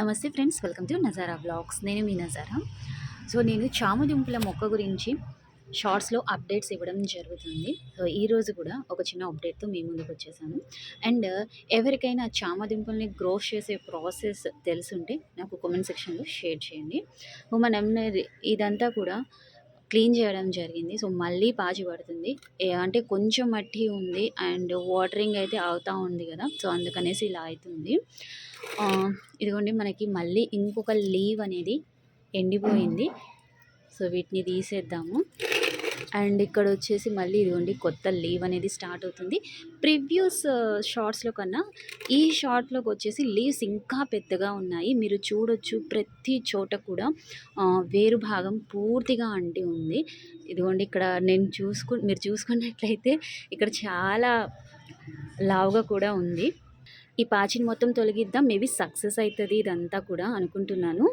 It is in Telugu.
నమస్తే friends, welcome to Nazara vlogs. నేను మీ నజారా. నేను చామదుంపల మొక్క గురించి షార్ట్స్లో అప్డేట్స్ ఇవ్వడం జరుగుతుంది. ఈరోజు కూడా ఒక చిన్న అప్డేట్తో మీ ముందుకు వచ్చేసాను. అండ్ ఎవరికైనా చామదుంపల్ని గ్రో చేసే ప్రాసెస్ తెలుసుంటే నాకు కామెంట్ సెక్షన్లో షేర్ చేయండి. మనం ఇదంతా కూడా క్లీన్ చేయడం జరిగింది. మళ్ళీ పాచి పడుతుంది. అంటే కొంచెం మట్టి ఉంది అండ్ వాటరింగ్ అయితే అవుతా ఉంది కదా, అందుకనేసి ఇలా అవుతుంది. ఇదిగోండి, మనకి మళ్ళీ ఇంకొక లీవ్ అనేది ఎండిపోయింది. వీటిని తీసేద్దాము. అండ్ ఇక్కడ వచ్చేసి మళ్ళీ ఇదిగోండి కొత్త లీవ్ అనేది స్టార్ట్ అవుతుంది. ప్రీవియస్ షార్ట్స్లో కన్నా ఈ షార్ట్లోకి వచ్చేసి లీవ్స్ ఇంకా పెద్దగా ఉన్నాయి. మీరు చూడొచ్చు, ప్రతి చోట కూడా వేరు భాగం పూర్తిగా అంటి ఉంది. ఇదిగోండి ఇక్కడ మీరు చూసుకున్నట్లయితే ఇక్కడ చాలా లావుగా కూడా ఉంది. ఈ పాచిని మొత్తం తొలగిద్దాం. మేబీ సక్సెస్ అవుతుంది ఇదంతా కూడా అనుకుంటున్నాను.